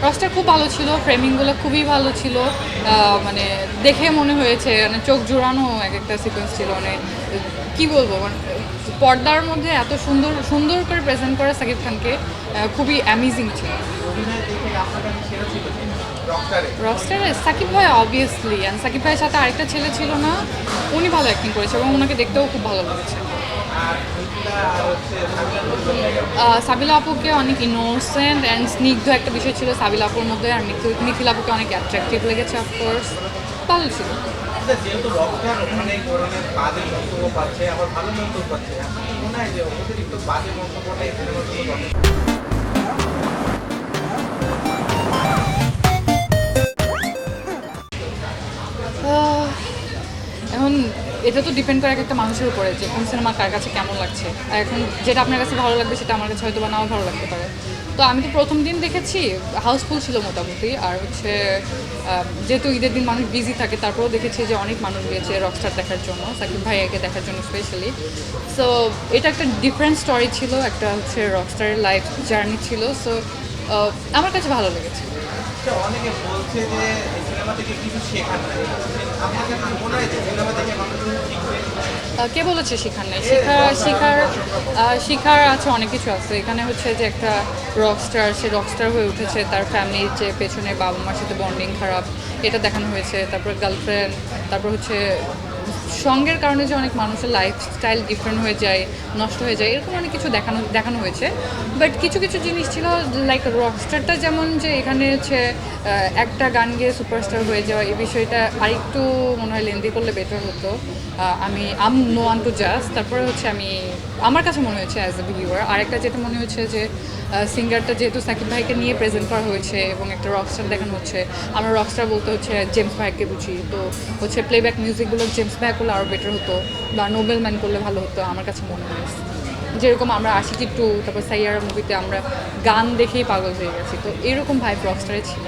রসটা খুব ভালো ছিল, ফ্রেমিংগুলো খুবই ভালো ছিল। মানে দেখে মনে হয়েছে মানে চোখ জোড়ানো এক একটা সিকোয়েন্স ছিল, মানে কী বলবো, মানে পর্দার মধ্যে এত সুন্দর সুন্দর করে প্রেজেন্ট করে সাকিব খানকে, খুবই অ্যামেজিং ছিল। রকস্টারে সাকিব ভাই অবভিয়াসলি, অ্যান্ড সাকিব ভাইয়ের সাথে আরেকটা ছেলে ছিল না, উনি ভালো অ্যাক্টিং করেছে এবং ওনাকে দেখতেও খুব ভালো লেগেছে। সাবিলা আপুকে অনেক ইনোসেন্ট অ্যান্ড স্নিগ্ধ একটা বিষয় ছিল সাবিলা আপুর মধ্যে, আর নিখিল আপুকে অনেক অ্যাট্রাকটিভ লেগেছে অফকোর্স, ভালো ছিল। যেহেতু রকস্টার অনেক ধরনের বাজে মন্তব্য পাচ্ছে, আবার ভালো মন্তব্য পাচ্ছে, আপনার কি মনে হয় যে অতিরিক্ত বাজে মন্তব্যটা এই সিনেমার জন্য এখন এটা তো ডিপেন্ড করে এক একটা মানুষের উপরে যে কোন সিনেমা কার কাছে কেমন লাগছে। আর এখন যেটা আপনার কাছে ভালো লাগবে সেটা আমার কাছে হয়তো বা নাও ভালো লাগতে পারে। তো আমি তো প্রথম দিন দেখেছি, হাউসফুল ছিল মোটামুটি, আর হচ্ছে যেহেতু ঈদের দিন মানুষ বিজি থাকে, তারপরেও দেখেছি যে অনেক মানুষ গিয়েছে রকস্টার দেখার জন্য, সাকিব ভাইয়াকে দেখার জন্য স্পেশালি। সো এটা একটা ডিফারেন্ট স্টোরি ছিল, একটা হচ্ছে রকস্টারের লাইফ জার্নি ছিল। সো আমার কাছে ভালো লেগেছে। অনেকে বলছে যে এই সিনেমা থেকে কিছু শেখার নাই, আপনাকে কি মনে হয় যে সিনেমা থেকে মানুষ শিখবে? কে বলেছে শেখার নেই? শিখার আছে, অনেক কিছু আছে এখানে। হচ্ছে যে একটা রকস্টার, সে রকস্টার হয়ে উঠেছে, তার ফ্যামিলির যে পেছনে বাবা মার সাথে বন্ডিং খারাপ, এটা দেখানো হয়েছে। তারপর গার্লফ্রেন্ড, তারপর হচ্ছে সঙ্গের কারণে যে অনেক মানুষের লাইফস্টাইল ডিফারেন্ট হয়ে যায়, নষ্ট হয়ে যায়, এরকম অনেক কিছু দেখানো হয়েছে। বাট কিছু কিছু জিনিস ছিল লাইক রকস্টারটা যেমন যে এখানে হচ্ছে একটা গান গিয়ে সুপারস্টার হয়ে যাওয়া, এই বিষয়টা আরেকটু মনে হয় লেন্দি করলে বেটার হতো। আমি নো ওয়ান টু জাস্ট। তারপরে হচ্ছে আমার কাছে মনে হয়েছে অ্যাজ এ ভিউয়ার আরেকটা যেটা মনে হচ্ছে যে সিঙ্গারটা যেহেতু সাকিব ভাইকে নিয়ে প্রেজেন্ট করা হয়েছে এবং একটা রকস্টার দেখানো হচ্ছে, আমরা রকস্টার বলতে হচ্ছে জেমস ভাইকে বুঝি, তো হচ্ছে প্লেব্যাক মিউজিকগুলো জেমস ভাই করলে আরও বেটার হতো, বা নোবেল ম্যান করলে ভালো হতো আমার কাছে মনে হয়েছে। যেরকম আমরা আশিকি টু, তারপর সাইয়ারা মুভিতে আমরা গান দেখেই পাগল হয়ে গেছি, তো এরকম ভাইব রকস্টারে ছিল।